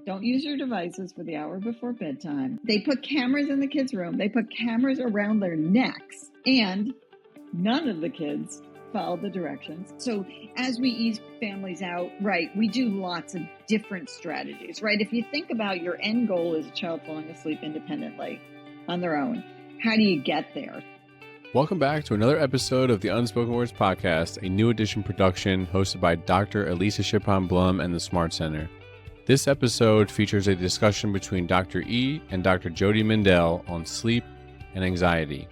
Don't use your devices for the hour before bedtime. They put cameras in the kids' room. They put cameras around their necks. And none of the kids follow the directions. So as we ease families out, right, we do lots of different strategies, right? If you think about your end goal is a child falling asleep independently on their own, how do you get there? Welcome back to another episode of the Unspoken Words podcast, a new edition production hosted by Dr. Elisa Shippon-Blum and the Smart Center. This episode features a discussion between Dr. E and Dr. Jodi Mindell on sleep and anxiety.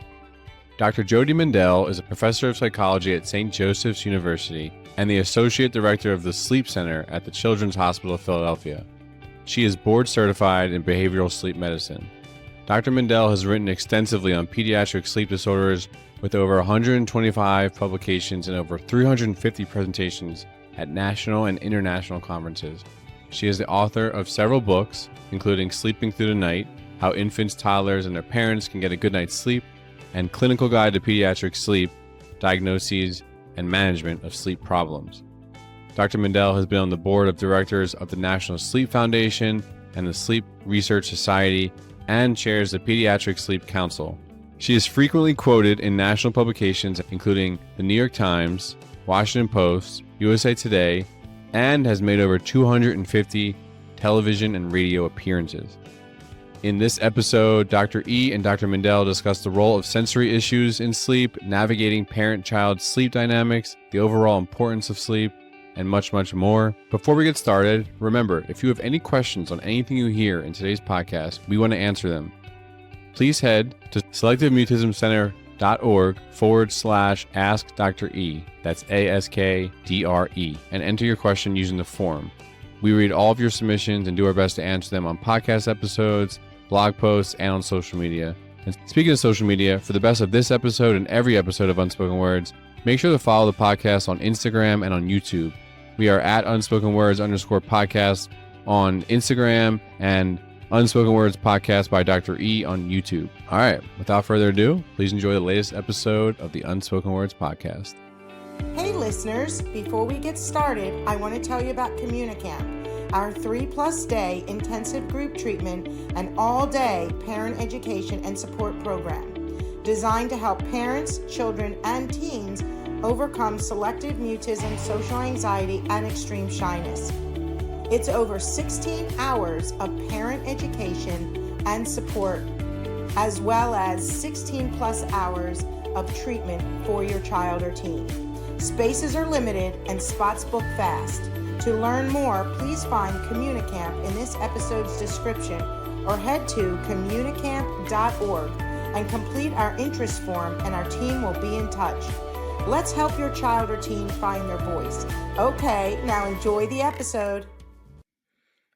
Dr. Jodi Mindell is a professor of psychology at St. Joseph's University and the associate director of the Sleep Center at the Children's Hospital of Philadelphia. She is board certified in behavioral sleep medicine. Dr. Mindell has written extensively on pediatric sleep disorders with over 125 publications and over 350 presentations at national and international conferences. She is the author of several books, including Sleeping Through the Night, How Infants, Toddlers, and Their Parents Can Get a Good Night's Sleep, and Clinical Guide to Pediatric Sleep, Diagnoses, and Management of Sleep Problems. Dr. Mindell has been on the board of directors of the National Sleep Foundation and the Sleep Research Society and chairs the Pediatric Sleep Council. She is frequently quoted in national publications including the New York Times, Washington Post, USA Today, and has made over 250 television and radio appearances. In this episode, Dr. E and Dr. Mindell discuss the role of sensory issues in sleep, navigating parent-child sleep dynamics, the overall importance of sleep, and much, much more. Before we get started, remember, if you have any questions on anything you hear in today's podcast, we want to answer them. Please head to selectivemutismcenter.org/ask Dr. E. That's ASKDRE, and enter your question using the form. We read all of your submissions and do our best to answer them on podcast episodes, blog posts, and on social media. And speaking of social media, for the best of this episode and every episode of Unspoken Words, make sure to follow the podcast on Instagram and on YouTube. We are at @UnspokenWords_podcast on Instagram and Unspoken Words Podcast by Dr. E on YouTube. All right, without further ado, please enjoy the latest episode of the Unspoken Words Podcast. Hey listeners, before we get started, I want to tell you about Communicamp, our 3+ day intensive group treatment and all-day parent education and support program designed to help parents, children, and teens overcome selective mutism, social anxiety, and extreme shyness. It's over 16 hours of parent education and support, as well as 16+ hours of treatment for your child or teen. Spaces are limited and spots book fast. To learn more, please find Communicamp in this episode's description or head to communicamp.org and complete our interest form, and our team will be in touch. Let's help your child or teen find their voice. Okay, now enjoy the episode.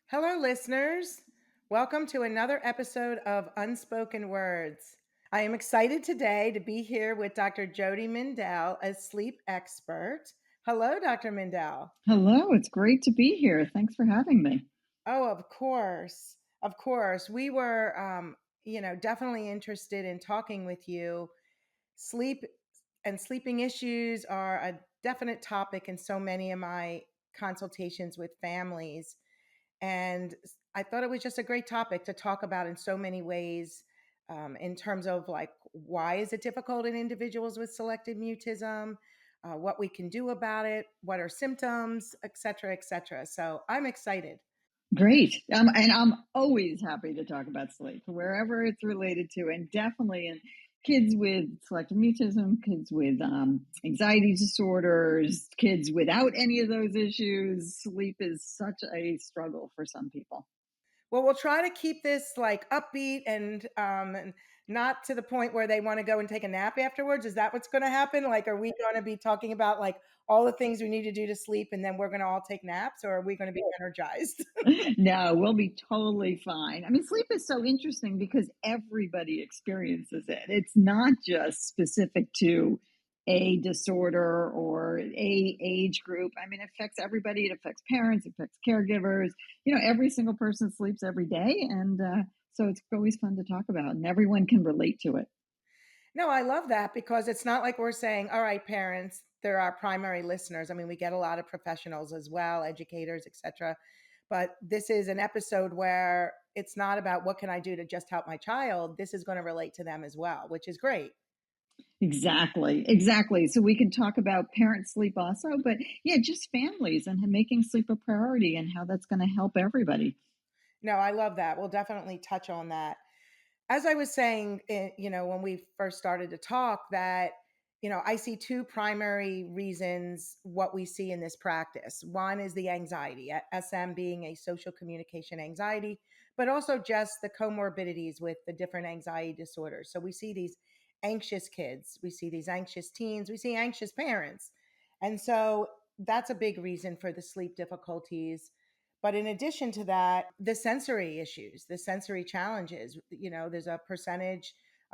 Hello, listeners. Welcome to another episode of Unspoken Words. I am excited today to be here with Dr. Jodi Mindell, a sleep expert. Hello, Dr. Mindell. Hello, it's great to be here. Thanks for having me. Oh, of course. Of course. We were, definitely interested in talking with you. Sleep and sleeping issues are a definite topic in so many of my consultations with families. And I thought it was just a great topic to talk about in so many ways, in terms of like, why is it difficult in individuals with selective mutism, what we can do about it, what are symptoms, et cetera, et cetera. So I'm excited. Great. And I'm always happy to talk about sleep, wherever it's related to, and definitely in kids with selective mutism, kids with anxiety disorders, kids without any of those issues. Sleep is such a struggle for some people. Well, we'll try to keep this like upbeat and not to the point where they want to go and take a nap afterwards. Is that what's going to happen? Like, are we going to be talking about like all the things we need to do to sleep and then we're going to all take naps, or are we going to be energized? No, we'll be totally fine. I mean, sleep is so interesting because everybody experiences it. It's not just specific to a disorder or a age group. I mean, it affects everybody. It affects parents, it affects caregivers. Every single person sleeps every day. And so it's always fun to talk about, and everyone can relate to it. No, I love that because it's not like we're saying, all right, parents, they're our primary listeners. I mean, we get a lot of professionals as well, educators, etc. But this is an episode where it's not about what can I do to just help my child. This is going to relate to them as well, which is great. Exactly. So we can talk about parent sleep also, but yeah, just families and making sleep a priority and how that's going to help everybody. No, I love that. We'll definitely touch on that. As I was saying, when we first started to talk, that, I see two primary reasons what we see in this practice. One is the anxiety, SM being a social communication anxiety, but also just the comorbidities with the different anxiety disorders. So we see these anxious kids, we see these anxious teens, we see anxious parents. And so that's a big reason for the sleep difficulties. But in addition to that, the sensory issues, the sensory challenges, there's a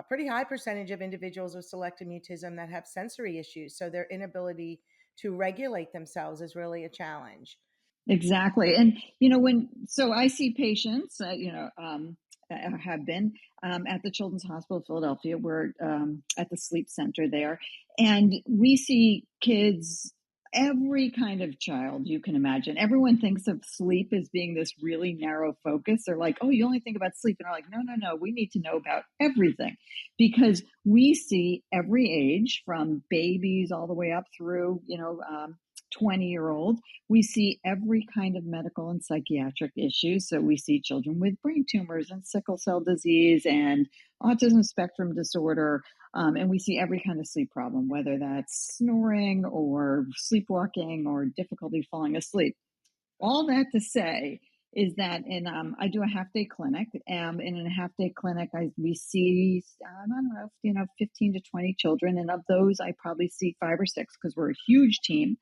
pretty high percentage of individuals with selective mutism that have sensory issues. So their inability to regulate themselves is really a challenge. Exactly. And, so I see patients, have been at the Children's Hospital of Philadelphia. We're at the sleep center there. And we see kids, every kind of child you can imagine. Everyone thinks of sleep as being this really narrow focus. They're like, oh, you only think about sleep. And I'm like, no. We need to know about everything because we see every age from babies all the way up through, 20-year-old. We see every kind of medical and psychiatric issues. So we see children with brain tumors and sickle cell disease and autism spectrum disorder. And we see every kind of sleep problem, whether that's snoring or sleepwalking or difficulty falling asleep. All that to say is that I do a half-day clinic. In a half-day clinic, we see, I don't know, 15 to 20 children. And of those, I probably see 5 or 6 because we're a huge team.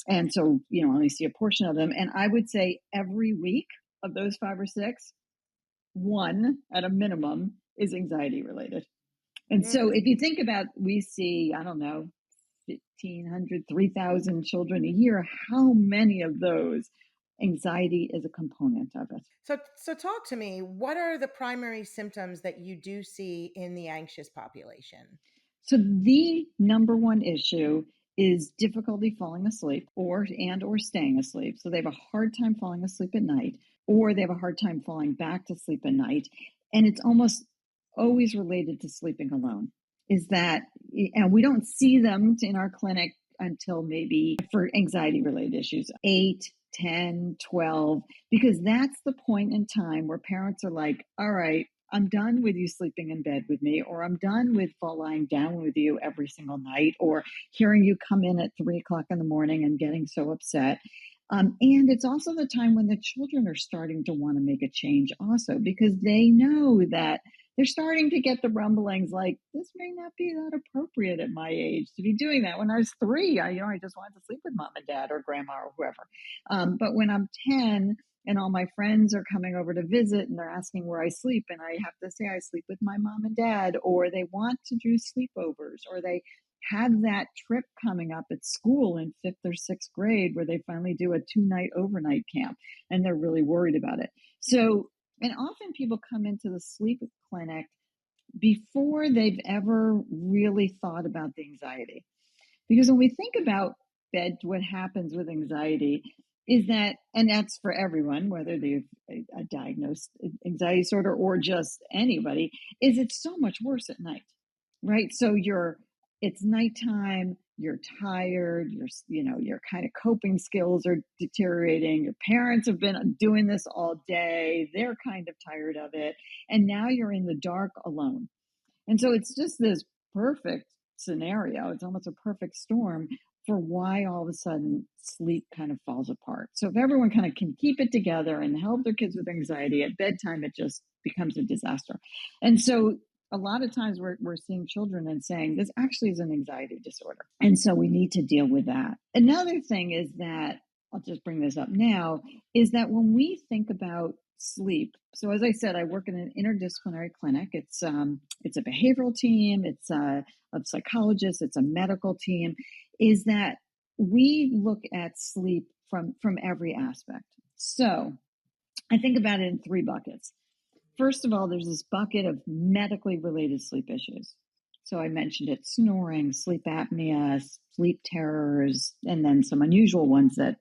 And so, only see a portion of them. And I would say every week of those 5 or 6, one at a minimum is anxiety related. And so if you think about, we see, I don't know, 1,500, 3,000 children a year, how many of those anxiety is a component of it? So talk to me, what are the primary symptoms that you do see in the anxious population? So the number one issue is difficulty falling asleep or staying asleep. So they have a hard time falling asleep at night, or they have a hard time falling back to sleep at night. And it's almost always related to sleeping alone. And we don't see them in our clinic until maybe for anxiety related issues, 8, 10, 12, because that's the point in time where parents are like, all right, I'm done with you sleeping in bed with me, or I'm done with lying down with you every single night, or hearing you come in at 3:00 in the morning and getting so upset. And it's also the time when the children are starting to want to make a change also, because they know that they're starting to get the rumblings like, this may not be that appropriate at my age to be doing that. When I was 3, I just wanted to sleep with mom and dad or grandma or whoever. But when I'm 10, and all my friends are coming over to visit and they're asking where I sleep, and I have to say I sleep with my mom and dad, or they want to do sleepovers, or they have that trip coming up at school in 5th or 6th grade where they finally do a 2-night overnight camp and they're really worried about it. So, and often people come into the sleep clinic before they've ever really thought about the anxiety. Because when we think about what happens with anxiety is that, and that's for everyone, whether they've a diagnosed anxiety disorder or just anybody, is it's so much worse at night, right? So it's nighttime, you're tired, your kind of coping skills are deteriorating. Your parents have been doing this all day. They're kind of tired of it. And now you're in the dark alone. And so it's just this perfect scenario. It's almost a perfect storm for why all of a sudden sleep kind of falls apart. So if everyone kind of can keep it together and help their kids with anxiety at bedtime, it just becomes a disaster. And so a lot of times we're seeing children and saying, this actually is an anxiety disorder. And so we need to deal with that. Another thing is that, I'll just bring this up now, is that when we think about sleep, so as I said, I work in an interdisciplinary clinic. It's a behavioral team, it's of psychologists, it's a medical team, is that we look at sleep from every aspect. So I think about it in 3 buckets. First of all, there's this bucket of medically related sleep issues. So I mentioned it: snoring, sleep apnea, sleep terrors, and then some unusual ones that,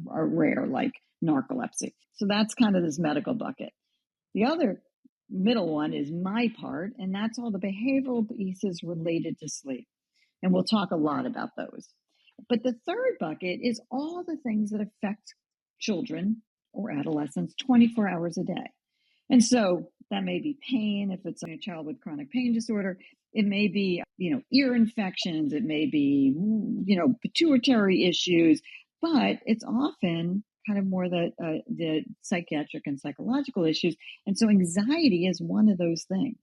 are rare, like narcolepsy. So that's kind of this medical bucket. The other middle one is my part, and that's all the behavioral pieces related to sleep. And we'll talk a lot about those. But the third bucket is all the things that affect children or adolescents 24 hours a day. And so that may be pain if it's a child with chronic pain disorder. It may be, ear infections. It may be, pituitary issues, but it's often kind of more the psychiatric and psychological issues. And so anxiety is one of those things.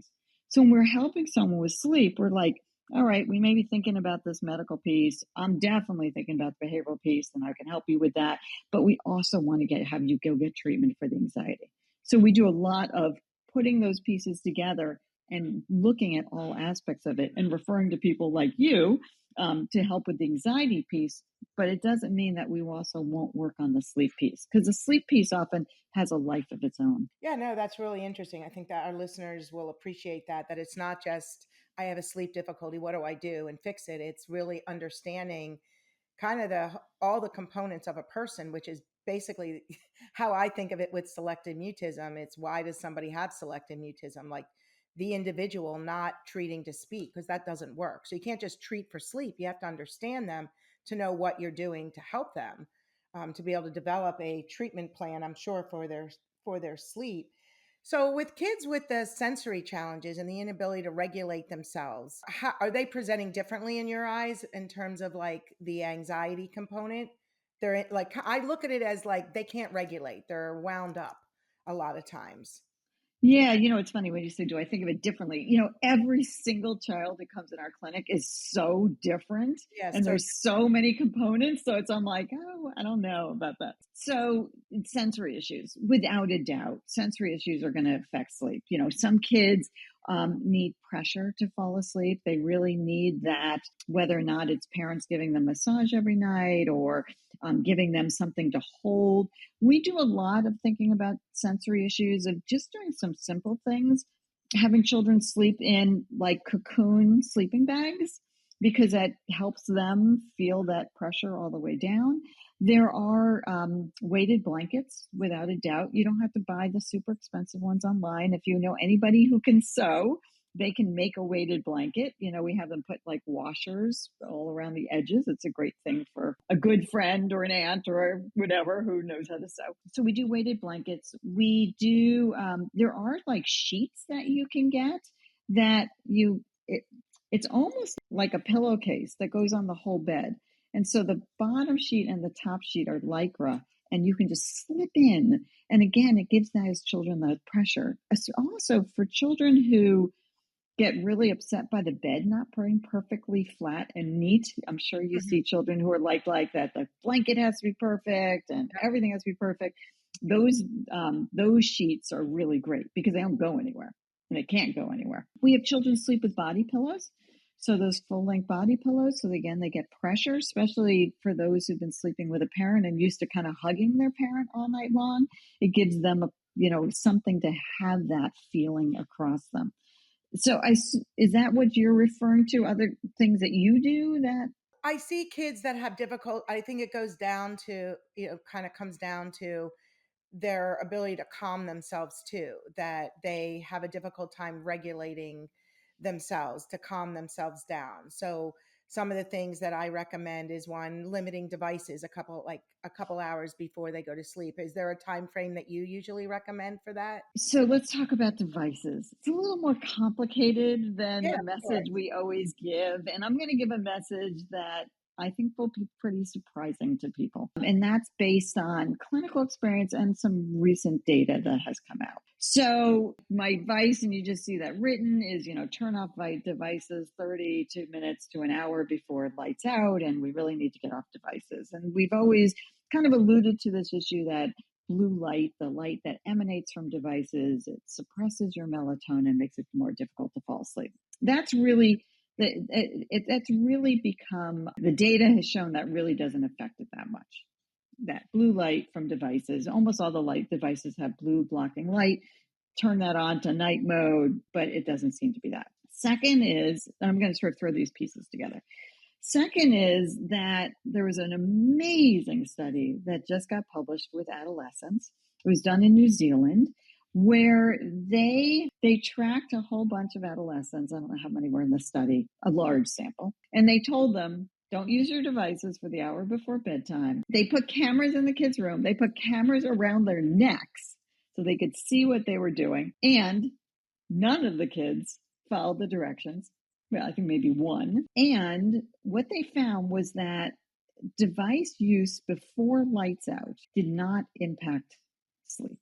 So when we're helping someone with sleep, we're like, all right, we may be thinking about this medical piece. I'm definitely thinking about the behavioral piece, and I can help you with that. But we also want to have you go get treatment for the anxiety. So we do a lot of putting those pieces together and looking at all aspects of it and referring to people like you to help with the anxiety piece. But it doesn't mean that we also won't work on the sleep piece, because the sleep piece often has a life of its own. Yeah, no, that's really interesting. I think that our listeners will appreciate that it's not just, I have a sleep difficulty, what do I do, and fix it. It's really understanding kind of all the components of a person, which is basically how I think of it with selective mutism. It's, why does somebody have selective mutism? Like the individual, not treating to speak, because that doesn't work. So you can't just treat for sleep. You have to understand them to know what you're doing to help them, to be able to develop a treatment plan, I'm sure, for their sleep. So with kids with the sensory challenges and the inability to regulate themselves, how are they presenting differently in your eyes in terms of like the anxiety component? They're like, I look at it as like they can't regulate. They're wound up a lot of times. Yeah, it's funny when you say, do I think of it differently? Every single child that comes in our clinic is so different, Yes. and there's so many components. So I'm like, oh, I don't know about that. So sensory issues, without a doubt, sensory issues are going to affect sleep. Some kids need pressure to fall asleep. They really need that, whether or not it's parents giving them massage every night or giving them something to hold. We do a lot of thinking about sensory issues of just doing some simple things, having children sleep in like cocoon sleeping bags, because that helps them feel that pressure all the way down. There are weighted blankets, without a doubt. You don't have to buy the super expensive ones online. If you know anybody who can sew, they can make a weighted blanket. We have them put like washers all around the edges. It's a great thing for a good friend or an aunt or whatever who knows how to sew. So we do weighted blankets. We do, there are like sheets that you can get that it's almost like a pillowcase that goes on the whole bed. And so the bottom sheet and the top sheet are Lycra, and you can just slip in. And again, it gives those children the pressure. Also, for children who get really upset by the bed not being perfectly flat and neat. I'm sure you see children who are like that. The blanket has to be perfect and everything has to be perfect. Those sheets are really great because they don't go anywhere, and they can't go anywhere. We have children sleep with body pillows. So those full-length body pillows, so again, they get pressure, especially for those who've been sleeping with a parent and used to kind of hugging their parent all night long. It gives them something to have that feeling across them. So is that what you're referring to? Other things that you do that? I see kids that have difficult, I think it goes down to, kind of comes down to their ability to calm themselves too, that they have a difficult time regulating themselves to calm themselves down. So some of the things that I recommend is, one, limiting devices a couple hours before they go to sleep. Is there a time frame that you usually recommend for that? So let's talk about devices. It's a little more complicated than the message we always give. And I'm going to give a message that I think will be pretty surprising to people. And that's based on clinical experience and some recent data that has come out. So my advice, and you just see that written, is, turn off devices 32 minutes to an hour before lights out. And we really need to get off devices. And we've always kind of alluded to this issue that blue light, the light that emanates from devices, it suppresses your melatonin, makes it more difficult to fall asleep. That's really that's really become, the data has shown that really doesn't affect it that much. That blue light from devices, almost all the light devices have blue blocking light. Turn that on to night mode, but it doesn't seem to be that. Second is, I'm going to sort of throw these pieces together. Second is that there was an amazing study that just got published with adolescents. It was done in New Zealand, where they tracked a whole bunch of adolescents. I don't know how many were in the study, a large sample. And they told them, don't use your devices for the hour before bedtime. They put cameras in the kids' room. They put cameras around their necks so they could see what they were doing. And none of the kids followed the directions. Well, I think maybe one. And what they found was that device use before lights out did not impact sleep.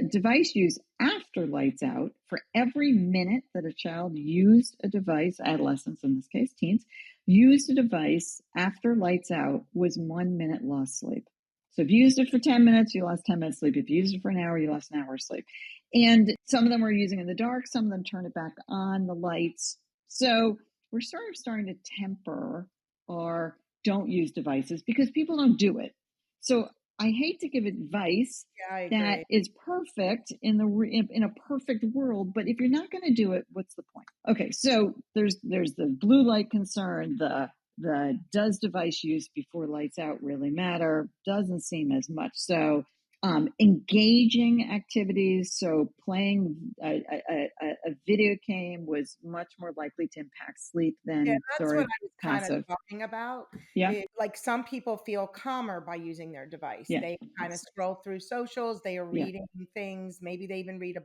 Device use after lights out, for every minute that a child used a device, adolescents in this case, teens, used a device after lights out, was 1 minute lost sleep. So if you used it for 10 minutes, you lost 10 minutes sleep. If you used it for an hour, you lost an hour's sleep. And some of them were using it in the dark. Some of them turned it back on, the lights. So we're sort of starting to temper our don't use devices because people don't do it. So I hate to give advice that is perfect in a perfect world, but if you're not going to do it, what's the point? Okay, so there's the blue light concern, the does device use before lights out really matter? Doesn't seem as much so. Engaging activities, so playing a video game was much more likely to impact sleep than that's what I was passive. kind of talking about. Yeah. Like some people feel calmer by using their device. Yeah. They kind of scroll through socials, they are reading things, maybe they even read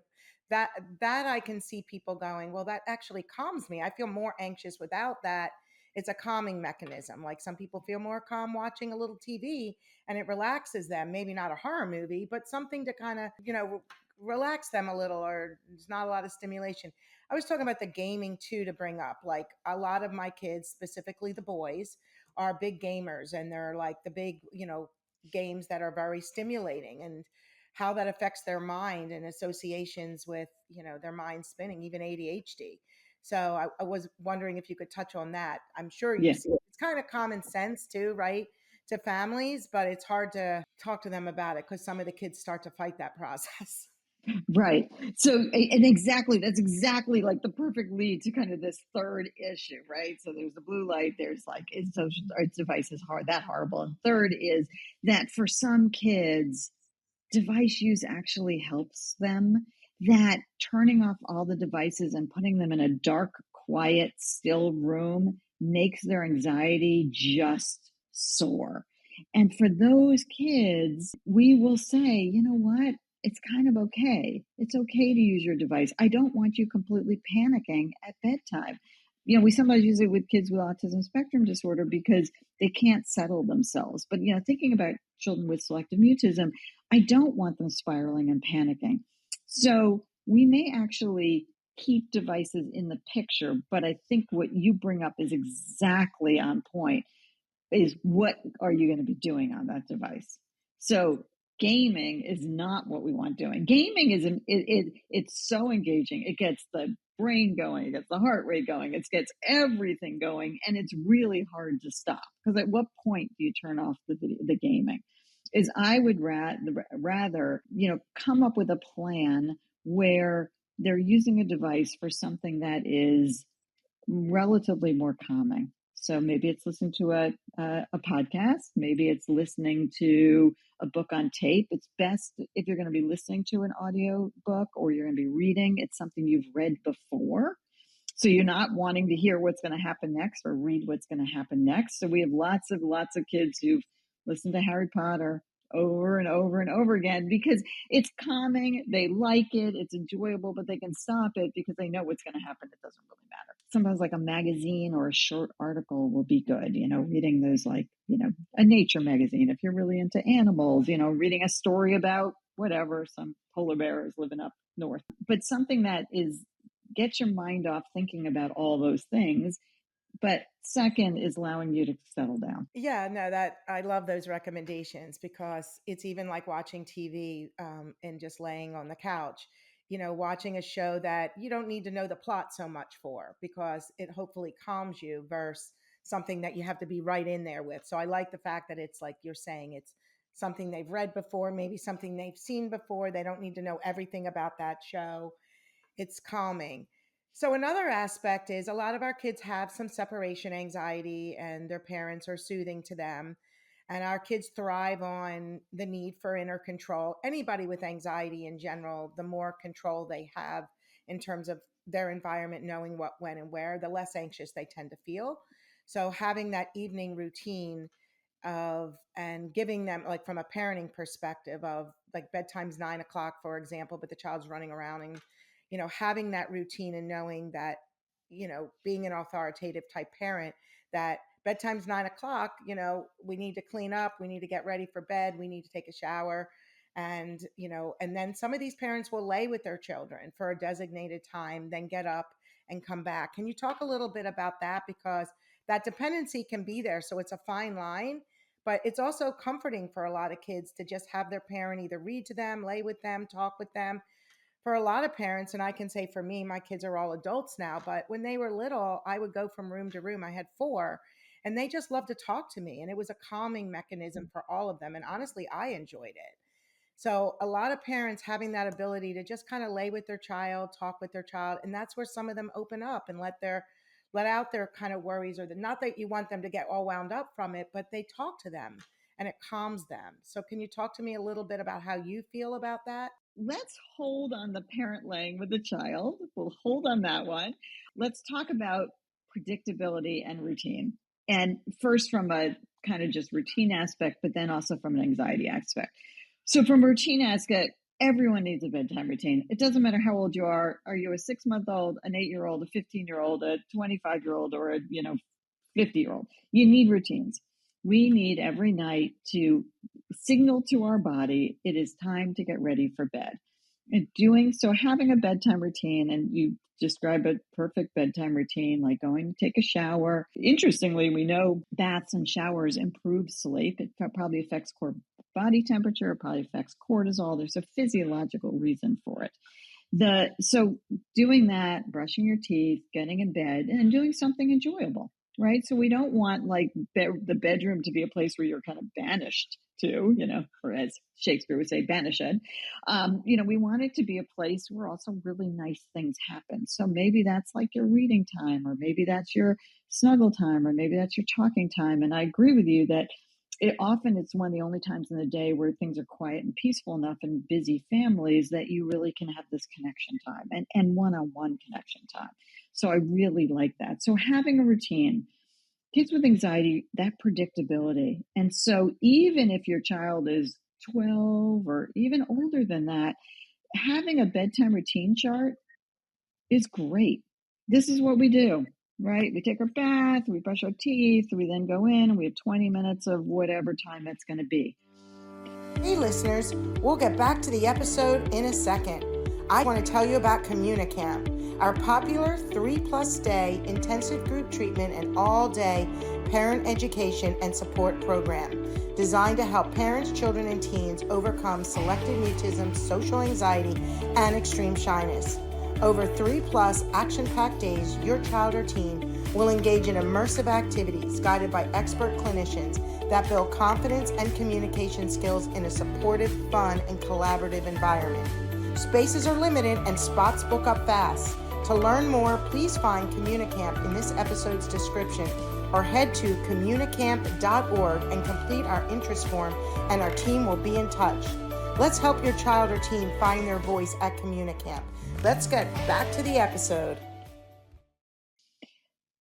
that I can see people going, well, that actually calms me. I feel more anxious without that. It's a calming mechanism. Like some people feel more calm watching a little TV and it relaxes them. Maybe not a horror movie, but something to kind of, relax them a little, or there's not a lot of stimulation. I was talking about the gaming too, to bring up, like a lot of my kids, specifically the boys, are big gamers, and they're like the big, games that are very stimulating, and how that affects their mind and associations with, their mind spinning, even ADHD. So I was wondering if you could touch on that. I'm sure you see it's kind of common sense too, right, to families, but it's hard to talk to them about it because some of the kids start to fight that process. Right. So, and exactly, that's exactly like the perfect lead to kind of this third issue, right? So there's the blue light, there's like, is social devices that horrible? And third is that for some kids, device use actually helps them, that turning off all the devices and putting them in a dark, quiet, still room makes their anxiety just soar. And for those kids, we will say, you know what? It's kind of okay. It's okay to use your device. I don't want you completely panicking at bedtime. We sometimes use it with kids with autism spectrum disorder because they can't settle themselves. But, thinking about children with selective mutism, I don't want them spiraling and panicking. So we may actually keep devices in the picture, but I think what you bring up is exactly on point, is what are you going to be doing on that device? So gaming is not what we want doing. Gaming it's so engaging. It gets the brain going, it gets the heart rate going, it gets everything going, and it's really hard to stop. Because at what point do you turn off the gaming? Is I would rather come up with a plan where they're using a device for something that is relatively more calming. So maybe it's listening to a podcast. Maybe it's listening to a book on tape. It's best if you're going to be listening to an audio book or you're going to be reading, it's something you've read before. So you're not wanting to hear what's going to happen next or read what's going to happen next. So we have lots of kids who've listened to Harry Potter over and over and over again because it's calming. They like it. It's enjoyable, but they can stop it because they know what's going to happen. It doesn't really matter. Sometimes like a magazine or a short article will be good, reading those, like, a nature magazine. If you're really into animals, reading a story about whatever, some polar bear is living up north, but something that gets your mind off thinking about all those things. But second is allowing you to settle down. Yeah, no, that I love those recommendations because it's even like watching TV and just laying on the couch, watching a show that you don't need to know the plot so much for because it hopefully calms you versus something that you have to be right in there with. So I like the fact that it's like you're saying, it's something they've read before, maybe something they've seen before. They don't need to know everything about that show. It's calming. So another aspect is a lot of our kids have some separation anxiety and their parents are soothing to them. And our kids thrive on the need for inner control. Anybody with anxiety in general, the more control they have in terms of their environment, knowing what, when, and where, the less anxious they tend to feel. So having that evening routine of and giving them, like, from a parenting perspective, of like bedtime's 9 o'clock, for example, but the child's running around, and having that routine and knowing that, being an authoritative type parent, that bedtime's 9 o'clock, we need to clean up, we need to get ready for bed, we need to take a shower. And then some of these parents will lay with their children for a designated time, then get up and come back. Can you talk a little bit about that? Because that dependency can be there. So it's a fine line, but it's also comforting for a lot of kids to just have their parent either read to them, lay with them, talk with them. For a lot of parents, and I can say for me, my kids are all adults now, but when they were little, I would go from room to room. I had four, and they just loved to talk to me. And it was a calming mechanism for all of them. And honestly, I enjoyed it. So a lot of parents having that ability to just kind of lay with their child, talk with their child, and that's where some of them open up and let out their kind of worries, or not that you want them to get all wound up from it, but they talk to them and it calms them. So can you talk to me a little bit about how you feel about that? Let's hold on the parent laying with the child. We'll hold on that one. Let's talk about predictability and routine. And first, from a kind of just routine aspect, but then also from an anxiety aspect. So, from a routine aspect, everyone needs a bedtime routine. It doesn't matter how old you are. Are you a 6-month-old, an 8-year-old, a 15-year-old, a 25-year-old, or a 50-year-old? You need routines. We need every night to signal to our body it is time to get ready for bed. And doing so, having a bedtime routine, and you describe a perfect bedtime routine, like going to take a shower. Interestingly, we know baths and showers improve sleep. It probably affects core body temperature, it probably affects cortisol. There's a physiological reason for it. So doing that, brushing your teeth, getting in bed, and doing something enjoyable, right? So we don't want like the bedroom to be a place where you're kind of banished to, or as Shakespeare would say, banished. We want it to be a place where also really nice things happen. So maybe that's like your reading time, or maybe that's your snuggle time, or maybe that's your talking time. And I agree with you that it's one of the only times in the day where things are quiet and peaceful enough in busy families that you really can have this connection time and one-on-one connection time. So I really like that. So having a routine, kids with anxiety, that predictability. And so even if your child is 12 or even older than that, having a bedtime routine chart is great. This is what we do, right? We take our bath, we brush our teeth, we then go in and we have 20 minutes of whatever time that's going to be. Hey listeners, we'll get back to the episode in a second. I want to tell you about CommuniCamp, our popular 3+ day intensive group treatment and all-day parent education and support program designed to help parents, children, and teens overcome selective mutism, social anxiety, and extreme shyness. Over 3+ action-packed days, your child or teen will engage in immersive activities guided by expert clinicians that build confidence and communication skills in a supportive, fun, and collaborative environment. Spaces are limited and spots book up fast. To learn more, please find CommuniCamp in this episode's description or head to communicamp.org and complete our interest form, and our team will be in touch. Let's help your child or teen find their voice at CommuniCamp. Let's get back to the episode.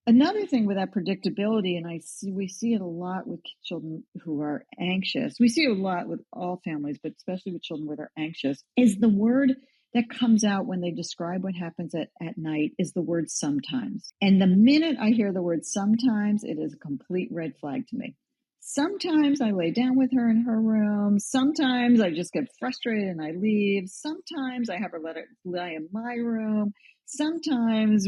Another thing with that predictability, and we see it a lot with children who are anxious. We see it a lot with all families, but especially with children who are anxious, is the word that comes out when they describe what happens at night is the word sometimes. And the minute I hear the word sometimes, it is a complete red flag to me. Sometimes I lay down with her in her room. Sometimes I just get frustrated and I leave. Sometimes I have her let her lie in my room. Sometimes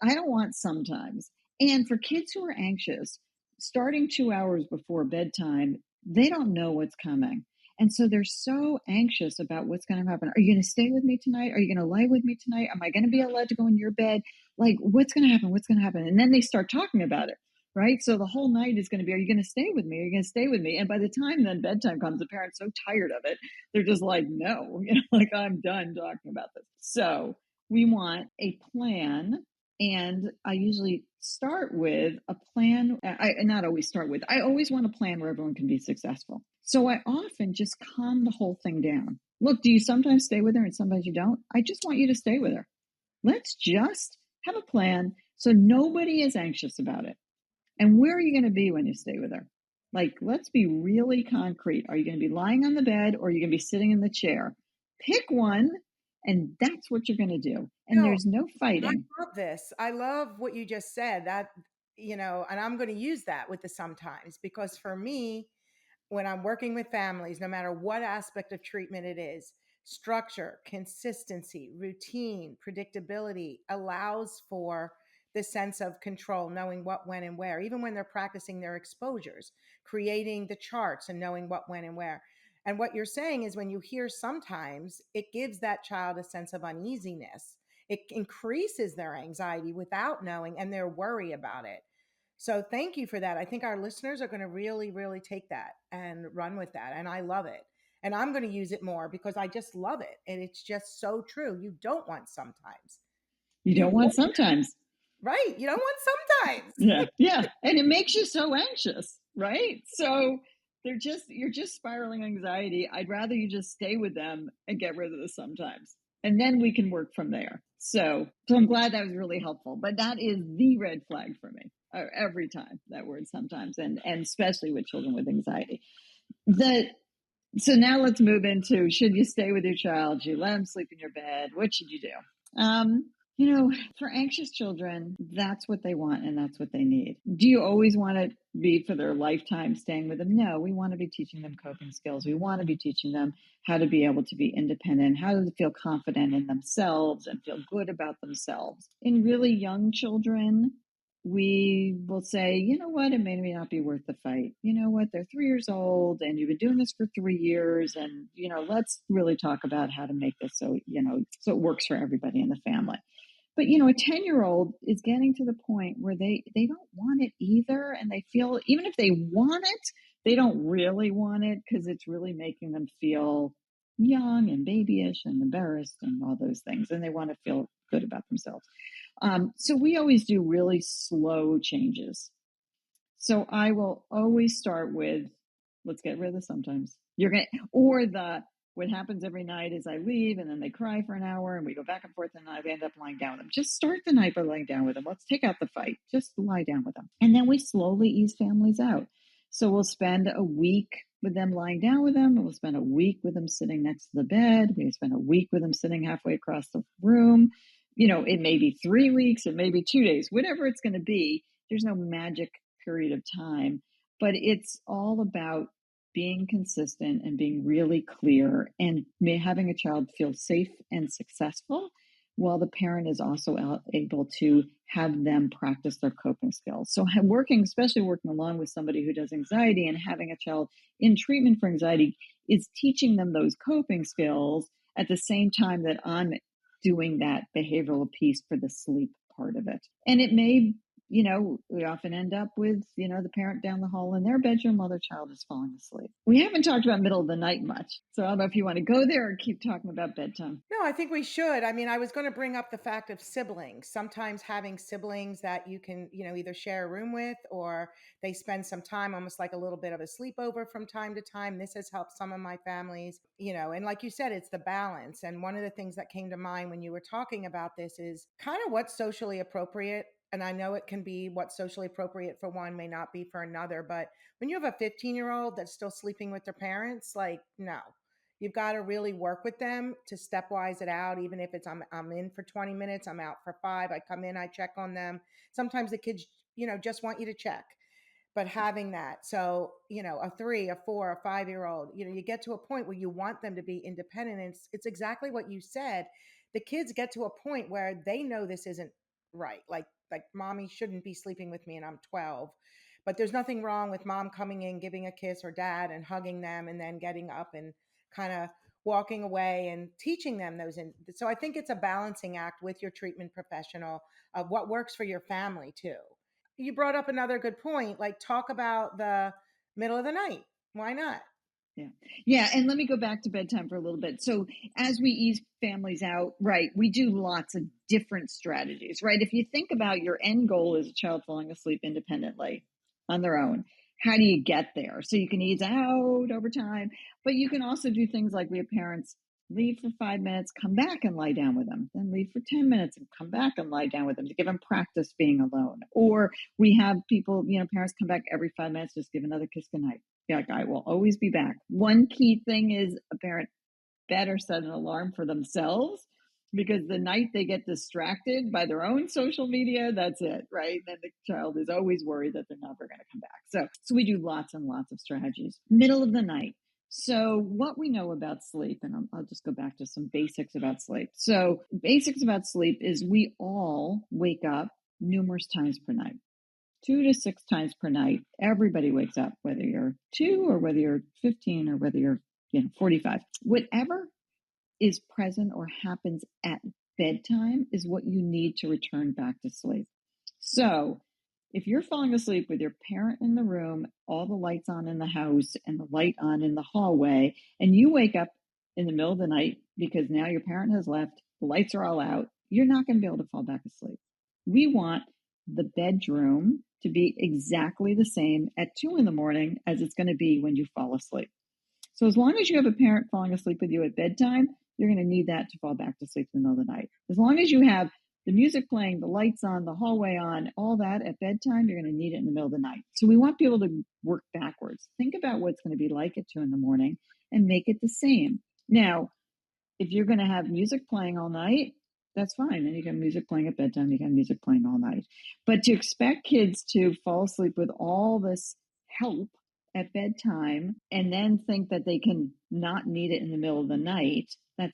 I don't want sometimes. And for kids who are anxious, starting 2 hours before bedtime, they don't know what's coming. And so they're so anxious about what's going to happen. Are you going to stay with me tonight? Are you going to lie with me tonight? Am I going to be allowed to go in your bed? Like, what's going to happen? What's going to happen? And then they start talking about it, right? So the whole night is going to be, are you going to stay with me? Are you going to stay with me? And by the time then bedtime comes, the parent's so tired of it, they're just like, no, like, I'm done talking about this. So We want a plan. And I usually start with a plan. I not always start with, I always want a plan where everyone can be successful. So I often just calm the whole thing down. Look, do you sometimes stay with her and sometimes you don't? I just want you to stay with her. Let's just have a plan so nobody is anxious about it. And where are you going to be when you stay with her? Like, let's be really concrete. Are you going to be lying on the bed or are you going to be sitting in the chair? Pick one, and that's what you're going to do. And No, there's no fighting. I love this. I love what you just said. That, and I'm going to use that with the sometimes, because for me, when I'm working with families, no matter what aspect of treatment it is, structure, consistency, routine, predictability allows for the sense of control, knowing what, when, and where, even when they're practicing their exposures, creating the charts and knowing what, when, and where. And what you're saying is when you hear sometimes, it gives that child a sense of uneasiness. It increases their anxiety without knowing and their worry about it. So thank you for that. I think our listeners are going to really, really take that and run with that. And I love it. And I'm going to use it more because I just love it. And it's just so true. You don't want sometimes. You You don't want want, sometimes. right. You don't want sometimes. Yeah. Yeah. And it makes you so anxious, right? So you're just spiraling anxiety. I'd rather you just stay with them and get rid of the sometimes. And then we can work from there. So I'm glad that was really helpful. But that is the red flag for me every time, that word sometimes, and especially with children with anxiety. So now let's move into, should you stay with your child? Should you let them sleep in your bed? What should you do? For anxious children, that's what they want and that's what they need. Do you always want to be for their lifetime staying with them? No, we want to be teaching them coping skills. We want to be teaching them how to be able to be independent, how to feel confident in themselves and feel good about themselves. In really young children, we will say, you know what, it may not be worth the fight. You know what, they're 3 years old and you've been doing this for 3 years. And, let's really talk about how to make this so it works for everybody in the family. But, a 10-year-old is getting to the point where they don't want it either. And they feel, even if they want it, they don't really want it because it's really making them feel young and babyish and embarrassed and all those things. And they want to feel good about themselves. So we always do really slow changes. So I will always start with, let's get rid of the sometimes. What happens every night is I leave and then they cry for an hour and we go back and forth and I end up lying down with them. Just start the night by lying down with them. Let's take out the fight. Just lie down with them. And then we slowly ease families out. So we'll spend a week with them lying down with them. We'll spend a week with them sitting next to the bed. We spend a week with them sitting halfway across the room. It may be 3 weeks, it may be 2 days, whatever it's going to be. There's no magic period of time, but it's all about being consistent and being really clear and having a child feel safe and successful while the parent is also able to have them practice their coping skills. So especially working along with somebody who does anxiety and having a child in treatment for anxiety is teaching them those coping skills at the same time that I'm doing that behavioral piece for the sleep part of it. And it may, we often end up with, the parent down the hall in their bedroom while their child is falling asleep. We haven't talked about middle of the night much. So I don't know if you want to go there or keep talking about bedtime. No, I think we should. I mean, I was going to bring up the fact of siblings. Sometimes having siblings that you can, either share a room with or they spend some time, almost like a little bit of a sleepover from time to time. This has helped some of my families, and like you said, it's the balance. And one of the things that came to mind when you were talking about this is kind of what's socially appropriate. And I know it can be what's socially appropriate for one may not be for another. But when you have a 15-year-old that's still sleeping with their parents, like, no. You've got to really work with them to stepwise it out. Even if it's I'm in for 20 minutes, I'm out for 5. I come in, I check on them. Sometimes the kids, just want you to check. But having that, so a 3, a 4, a 5-year-old, you get to a point where you want them to be independent. And it's exactly what you said. The kids get to a point where they know this isn't right. Like mommy shouldn't be sleeping with me, and I'm 12. But there's nothing wrong with mom coming in, giving a kiss, or dad and hugging them, and then getting up and kind of walking away and teaching them those. So I think it's a balancing act with your treatment professional of what works for your family too. You brought up another good point, like talk about the middle of the night. Why not? Yeah. Yeah. And let me go back to bedtime for a little bit. So, as we ease families out, right, we do lots of different strategies, right? If you think about your end goal is a child falling asleep independently on their own, how do you get there? So, you can ease out over time, but you can also do things like we have parents leave for 5 minutes, come back and lie down with them, then leave for 10 minutes and come back and lie down with them to give them practice being alone. Or we have people, parents come back every 5 minutes, just give another kiss goodnight. Yeah, like, I will always be back. One key thing is a parent better set an alarm for themselves, because the night they get distracted by their own social media, that's it, right? Then the child is always worried that they're never going to come back. So we do lots and lots of strategies. Middle of the night. So what we know about sleep, and I'll just go back to some basics about sleep. So basics about sleep is we all wake up numerous times per night. 2 to 6 times per night. Everybody wakes up, whether you're 2 or whether you're 15 or whether you're 45. Whatever is present or happens at bedtime is what you need to return back to sleep. So if you're falling asleep with your parent in the room, all the lights on in the house and the light on in the hallway, and you wake up in the middle of the night because now your parent has left, the lights are all out, you're not going to be able to fall back asleep. We want the bedroom to be exactly the same at 2 in the morning as it's going to be when you fall asleep. So as long as you have a parent falling asleep with you at bedtime, you're going to need that to fall back to sleep in the middle of the night. As long as you have the music playing, the lights on, the hallway on, all that at bedtime, you're going to need it in the middle of the night. So we want people to work backwards. Think about what it's going to be like at 2 in the morning and make it the same. Now, if you're going to have music playing all night, that's fine. Then you can have music playing at bedtime, you can have music playing all night. But to expect kids to fall asleep with all this help at bedtime and then think that they can not need it in the middle of the night, you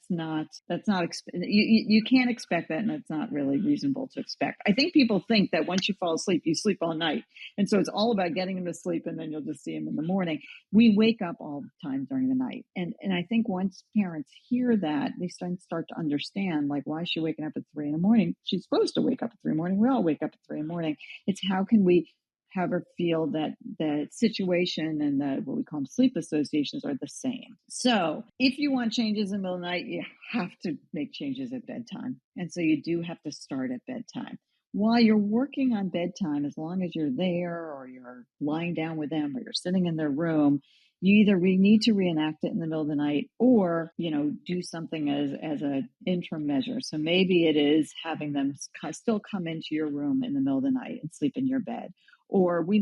can't expect that, and it's not really reasonable to expect. I think people think that once you fall asleep, you sleep all night. And so it's all about getting them to sleep and then you'll just see them in the morning. We wake up all the time during the night. And I think once parents hear that, they start to understand, like, why is she waking up at 3 in the morning? She's supposed to wake up at 3 in the morning. We all wake up at 3 in the morning. It's how can we have her feel that the situation and what we call them sleep associations are the same. So if you want changes in the middle of the night, you have to make changes at bedtime. And so you do have to start at bedtime. While you're working on bedtime, as long as you're there or you're lying down with them or you're sitting in their room, you either need to reenact it in the middle of the night or, do something as an interim measure. So maybe it is having them still come into your room in the middle of the night and sleep in your bed. Or we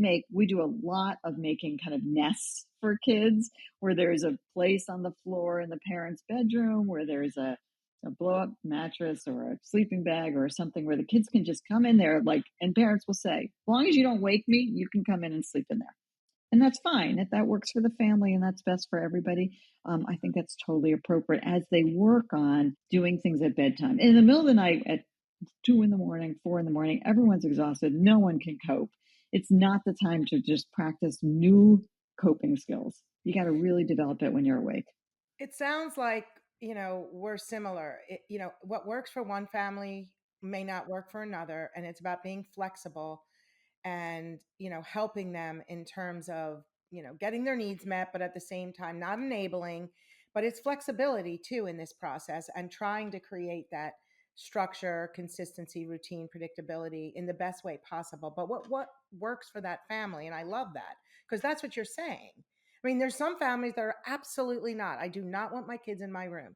do a lot of making kind of nests for kids where there's a place on the floor in the parents' bedroom where there's a blow-up mattress or a sleeping bag or something where the kids can just come in there, and parents will say, as long as you don't wake me, you can come in and sleep in there. And that's fine. If that works for the family and that's best for everybody, I think that's totally appropriate as they work on doing things at bedtime. In the middle of the night at 2 in the morning, 4 in the morning, everyone's exhausted. No one can cope. It's not the time to just practice new coping skills. You got to really develop it when you're awake. It sounds like, we're similar. What works for one family may not work for another. And it's about being flexible and, helping them in terms of, getting their needs met, but at the same time, not enabling, but it's flexibility too in this process and trying to create that structure, consistency, routine, predictability in the best way possible. But what works for that family? And I love that because that's what you're saying. I mean, there's some families that are absolutely not. I do not want my kids in my room.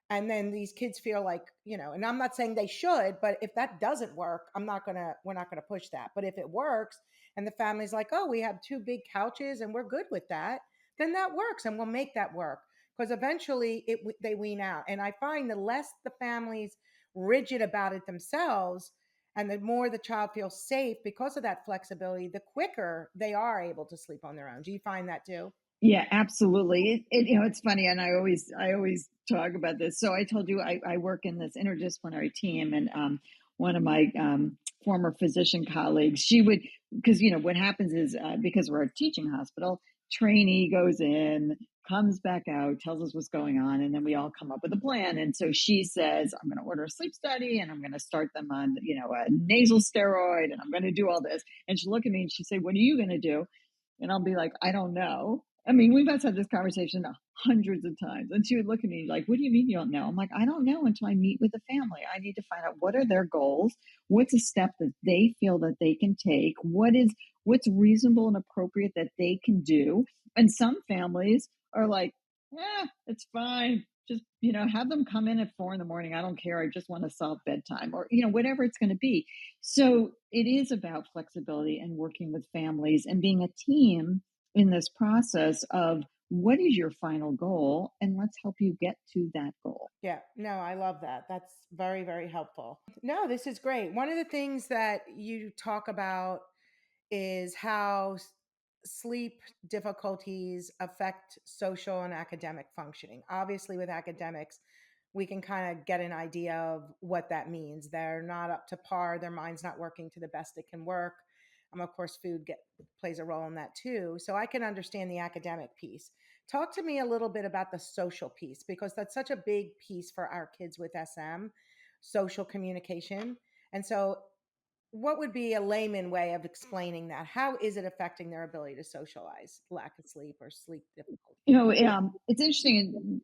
And then these kids feel like, and I'm not saying they should, but if that doesn't work, we're not going to push that. But if it works and the family's like, oh, we have 2 big couches and we're good with that, then that works and we'll make that work because eventually they wean out. And I find the less the family's rigid about it themselves and the more the child feels safe because of that flexibility, the quicker they are able to sleep on their own. Do you find that too? Yeah, absolutely. It's funny, and I always talk about this. So I told you I work in this interdisciplinary team, and one of my former physician colleagues, she would, because what happens is because we're a teaching hospital, trainee goes in, comes back out, tells us what's going on, and then we all come up with a plan. And so she says, I'm going to order a sleep study, and I'm going to start them on a nasal steroid, and I'm going to do all this. And she'll look at me and she say, what are you going to do? And I'll be like, I don't know. I mean, we must have this conversation hundreds of times. And she would look at me like, what do you mean you don't know? I'm like, I don't know until I meet with the family. I need to find out what are their goals, what's a step that they feel that they can take, what's reasonable and appropriate that they can do. And some families are like, it's fine. Just, have them come in at 4 a.m. I don't care. I just want to solve bedtime or, whatever it's going to be. So it is about flexibility and working with families and being a team in this process of what is your final goal, and let's help you get to that goal. Yeah, no, I love that. That's very, very helpful. No, this is great. One of the things that you talk about is how sleep difficulties affect social and academic functioning. Obviously, with academics, we can kind of get an idea of what that means. They're not up to par, their mind's not working to the best it can work. Of course, food plays a role in that too. So I can understand the academic piece. Talk to me a little bit about the social piece, because that's such a big piece for our kids with SM, social communication. And so what would be a layman way of explaining that? How is it affecting their ability to socialize, lack of sleep or sleep difficulty? It's interesting.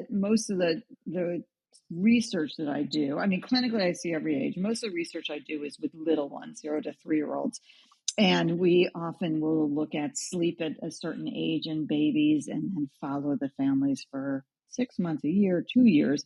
Most of the research that I do, I mean, clinically, I see every age. Most of the research I do is with little ones, 0 to 3-year-olds. And we often will look at sleep at a certain age in babies and follow the families for 6 months, a year, 2 years.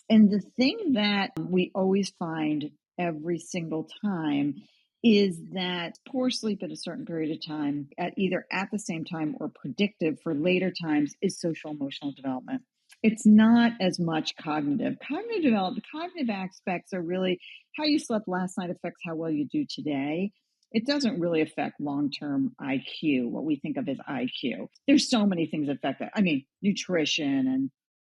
And the thing that we always find every single time is that poor sleep at a certain period of time, either at the same time or predictive for later times, is social emotional development. It's not as much cognitive. Cognitive aspects are really how you slept last night affects how well you do today. It doesn't really affect long-term IQ, what we think of as IQ. There's so many things that affect that. I mean, nutrition and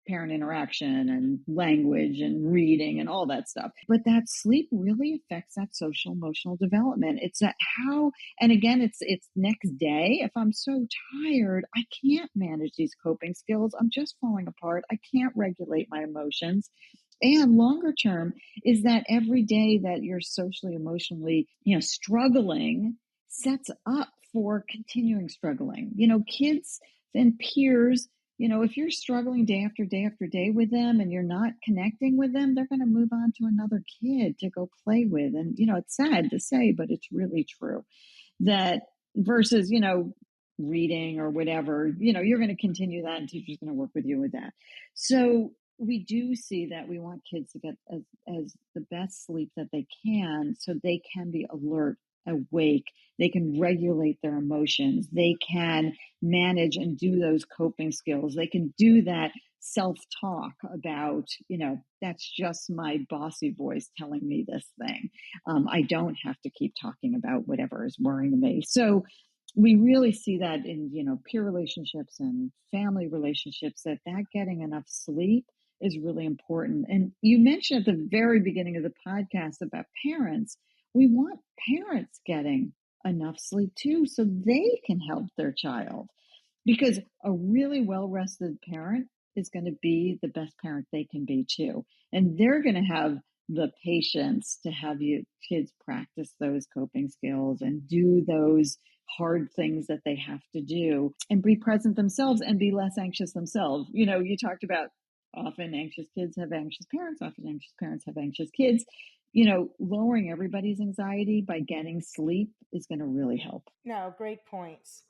parent interaction and language and reading and all that stuff. But that sleep really affects that social emotional development. It's that how, and again, it's next day. If I'm so tired, I can't manage these coping skills. I'm just falling apart. I can't regulate my emotions. And longer term is that every day that you're socially, emotionally, struggling sets up for continuing struggling. Kids and peers, if you're struggling day after day after day with them and you're not connecting with them, they're going to move on to another kid to go play with. And, it's sad to say, but it's really true that versus, reading or whatever, you're going to continue that and teacher's going to work with you with that. So we do see that we want kids to get as the best sleep that they can so they can be alert, awake, they can regulate their emotions, they can manage and do those coping skills, they can do that self-talk about, that's just my bossy voice telling me this thing. I don't have to keep talking about whatever is worrying me. So we really see that in, peer relationships and family relationships, that getting enough sleep is really important. And you mentioned at the very beginning of the podcast about parents. We want parents getting enough sleep too, so they can help their child. Because a really well-rested parent is going to be the best parent they can be too. And they're going to have the patience to have you kids practice those coping skills and do those hard things that they have to do and be present themselves and be less anxious themselves. You talked about often anxious kids have anxious parents, often anxious parents have anxious kids. Lowering everybody's anxiety by getting sleep is going to really help. No, great points.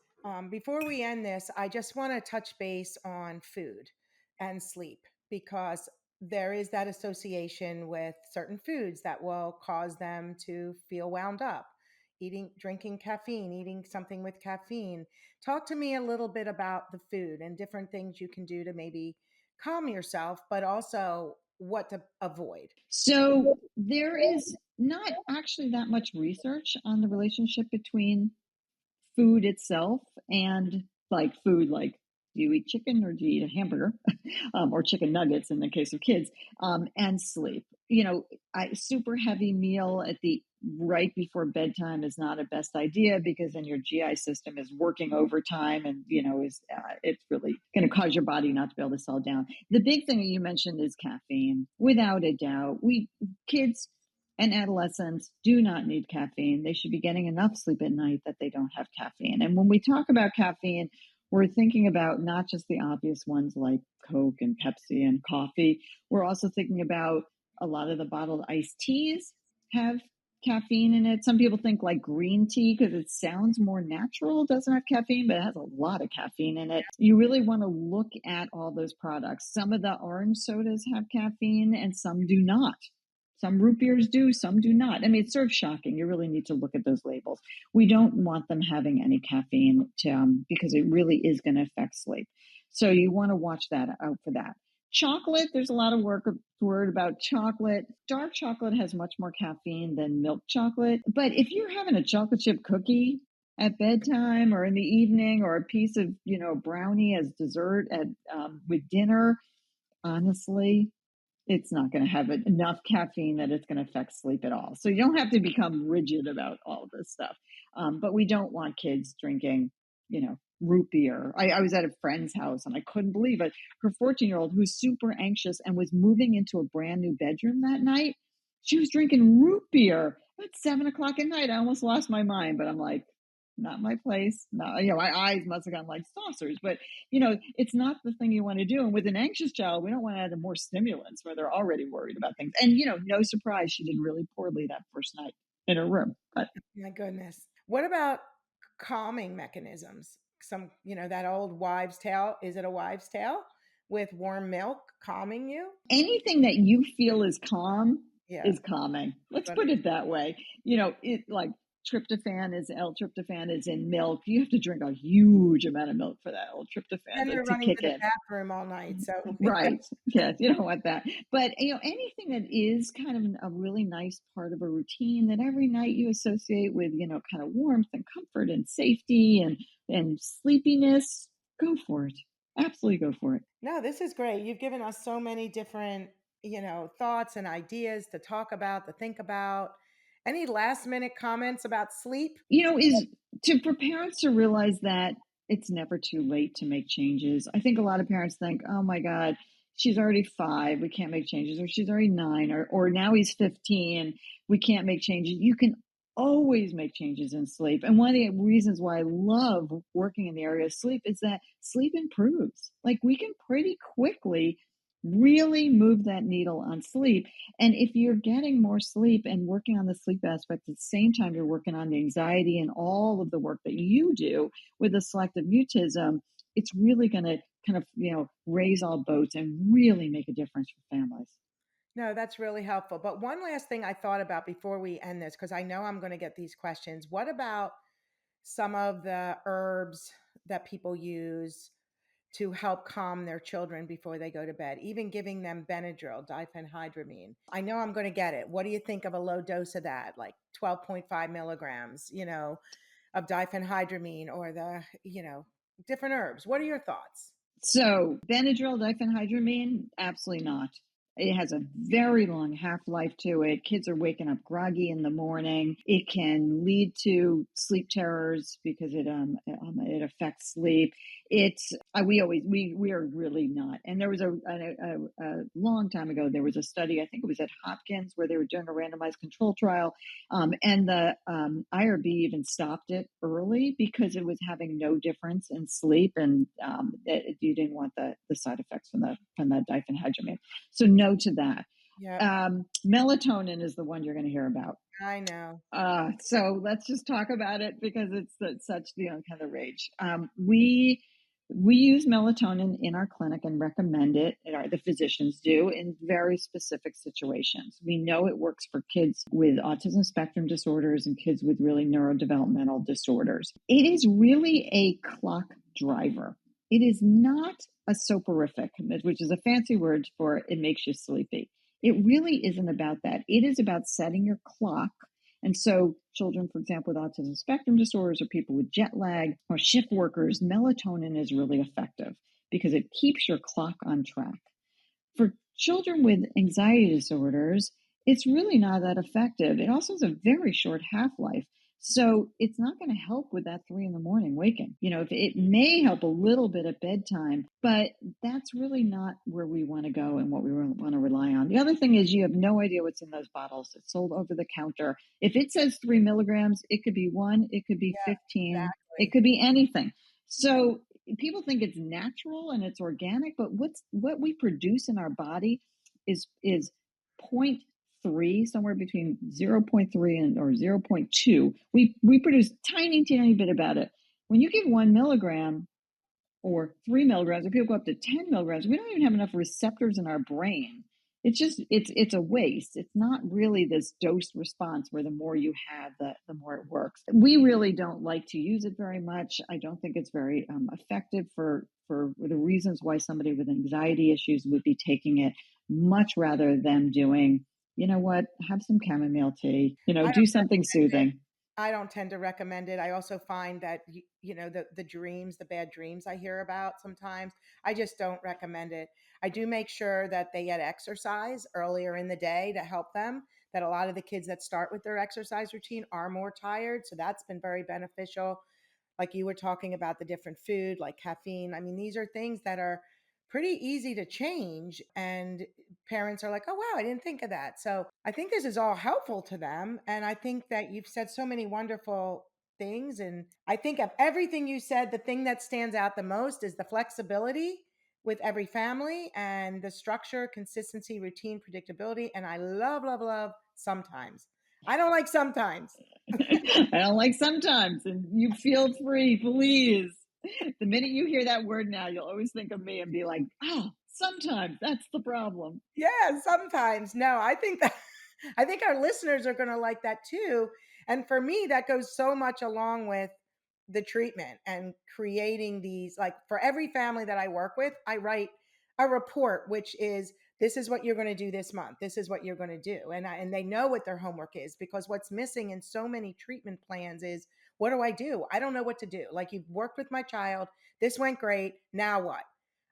Before we end this, I just want to touch base on food and sleep, because there is that association with certain foods that will cause them to feel wound up. Drinking caffeine, eating something with caffeine. Talk to me a little bit about the food and different things you can do to maybe calm yourself, but also what to avoid. So there is not actually that much research on the relationship between food itself and food, like do you eat chicken or do you eat a hamburger or chicken nuggets in the case of kids, and sleep. Super heavy meal at the right before bedtime is not a best idea, because then your GI system is working overtime and, it's really going to cause your body not to be able to settle down. The big thing that you mentioned is caffeine. Without a doubt, kids and adolescents do not need caffeine. They should be getting enough sleep at night that they don't have caffeine. And when we talk about caffeine, we're thinking about not just the obvious ones like Coke and Pepsi and coffee. We're also thinking about a lot of the bottled iced teas have caffeine in it. Some people think like green tea because it sounds more natural, doesn't have caffeine, but it has a lot of caffeine in it. You really want to look at all those products. Some of the orange sodas have caffeine and some do not. Some root beers do, some do not. I mean, it's sort of shocking. You really need to look at those labels. We don't want them having any caffeine because it really is going to affect sleep. So you want to watch that out for that. Chocolate, there's a lot of word about chocolate. Dark chocolate has much more caffeine than milk chocolate. But if you're having a chocolate chip cookie at bedtime or in the evening, or a piece of, brownie as dessert with dinner, honestly, it's not going to have enough caffeine that it's going to affect sleep at all. So you don't have to become rigid about all this stuff. But we don't want kids drinking, root beer. I was at a friend's house and I couldn't believe it. Her 14-year-old, who's super anxious and was moving into a brand new bedroom that night, she was drinking root beer at 7:00 at night. I almost lost my mind, but I'm like, not my place. No, my eyes must have gone like saucers, but it's not the thing you want to do. And with an anxious child, we don't want to add more stimulants where they're already worried about things. And, no surprise, she did really poorly that first night in her room. But my goodness. What about calming mechanisms? That old wives' tale. Is it a wives' tale with warm milk calming you? Anything that you feel is calm Yeah. is calming. Let's put it that way. It like L-tryptophan is in milk. You have to drink a huge amount of milk for that L-tryptophan and they're to running kick to the in. bathroom all night. So right. Yes, you don't want that. But anything that is kind of a really nice part of a routine that every night you associate with, kind of warmth and comfort and safety and sleepiness, go for it. Absolutely go for it. No, this is great. You've given us so many different, thoughts and ideas to talk about, to think about. Any last minute comments about sleep? Is for parents to realize that it's never too late to make changes. I think a lot of parents think, oh my God, she's already 5, we can't make changes, or she's already 9, or now he's 15, we can't make changes. You can always make changes in sleep. And one of the reasons why I love working in the area of sleep is that sleep improves. Like we can pretty quickly really move that needle on sleep. And if you're getting more sleep and working on the sleep aspect at the same time, you're working on the anxiety and all of the work that you do with the selective mutism, it's really going to kind of, raise all boats and really make a difference for families. No, that's really helpful. But one last thing I thought about before we end this, because I know I'm going to get these questions. What about some of the herbs that people use to help calm their children before they go to bed, even giving them Benadryl, diphenhydramine? I know I'm going to get it. What do you think of a low dose of that, like 12.5 milligrams, of diphenhydramine, or the, different herbs? What are your thoughts? So Benadryl, diphenhydramine, absolutely not. It has a very long half-life to it. Kids are waking up groggy in the morning. It can lead to sleep terrors because it affects sleep. We are really not. And there was a long time ago, there was a study, I think it was at Hopkins, where they were doing a randomized control trial. And the IRB even stopped it early because it was having no difference in sleep. And you didn't want the side effects from that diphenhydramine. So no to that. Yeah. Melatonin is the one you're going to hear about. I know. So let's just talk about it because it's such the kind of rage. We use melatonin in our clinic and recommend it, the physicians do, in very specific situations. We know it works for kids with autism spectrum disorders and kids with really neurodevelopmental disorders. It is really a clock driver. It is not a soporific, which is a fancy word for it makes you sleepy. It really isn't about that. It is about setting your clock. And so children, for example, with autism spectrum disorders or people with jet lag or shift workers, melatonin is really effective because it keeps your clock on track. For children with anxiety disorders, it's really not that effective. It also has a very short half-life. So it's not going to help with that 3 a.m. waking. It may help a little bit at bedtime, but that's really not where we want to go and what we want to rely on. The other thing is you have no idea what's in those bottles. It's sold over the counter. If it says 3 milligrams, it could be 1, it could be 15, exactly. It could be anything. So people think it's natural and it's organic, but what we produce in our body is 0.3, somewhere between 0.3 and or 0.2. We produce tiny bit about it. When you give 1 milligram or 3 milligrams, or people go up to 10 milligrams, we don't even have enough receptors in our brain. It's just it's a waste. It's not really this dose response where the more you have, the more it works. We really don't like to use it very much. I don't think it's very effective for the reasons why somebody with anxiety issues would be taking it. Much rather than doing, you know what, have some chamomile tea, do something soothing. I don't tend to recommend it. I also find that, the dreams, the bad dreams I hear about sometimes, I just don't recommend it. I do make sure that they get exercise earlier in the day to help them, that a lot of the kids that start with their exercise routine are more tired. So that's been very beneficial. Like you were talking about the different food, like caffeine. I mean, these are things that are pretty easy to change. And parents are like, oh, wow, I didn't think of that. So I think this is all helpful to them. And I think that you've said so many wonderful things. And I think of everything you said, the thing that stands out the most is the flexibility with every family and the structure, consistency, routine, predictability. And I love, love, love sometimes. I don't like sometimes. I don't like sometimes. And you feel free, please. The minute you hear that word now, you'll always think of me and be like, oh, sometimes that's the problem. Yeah, sometimes. No, I think our listeners are going to like that too. And for me, that goes so much along with the treatment and creating these, like for every family that I work with, I write a report, which is, this is what you're going to do this month. This is what you're going to do. And they know what their homework is, because what's missing in so many treatment plans is, what do? I don't know what to do. Like, you've worked with my child. This went great. Now what?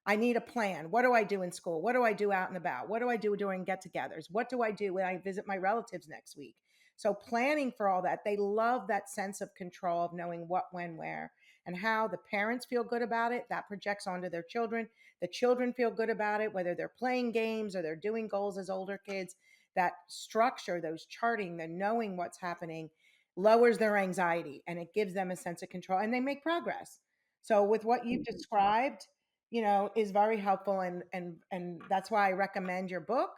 I need a plan. What do I do in school? What do I do out and about? What do I do during get-togethers? What do I do when I visit my relatives next week? So planning for all that, they love that sense of control of knowing what, when, where, and how. The parents feel good about it. That projects onto their children. The children feel good about it, whether they're playing games or they're doing goals as older kids. That structure, those charting, the knowing what's happening, lowers their anxiety, and it gives them a sense of control, and they make progress. So with what you've described, is very helpful. And that's why I recommend your book,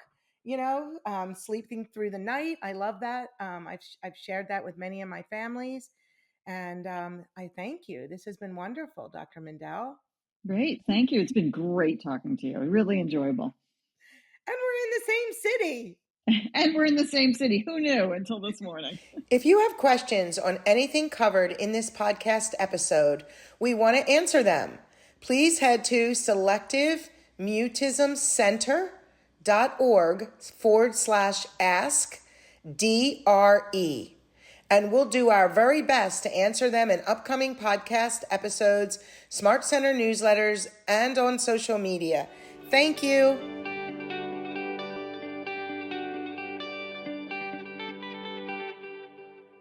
Sleeping Through the Night. I love that. I've shared that with many of my families. And I thank you. This has been wonderful, Dr. Mindell. Great. Thank you. It's been great talking to you. Really enjoyable. And we're in the same city. And we're in the same city. Who knew until this morning? If you have questions on anything covered in this podcast episode, we want to answer them. Please head to selectivemutismcenter.org/ask-DRE. And we'll do our very best to answer them in upcoming podcast episodes, Smart Center newsletters, and on social media. Thank you.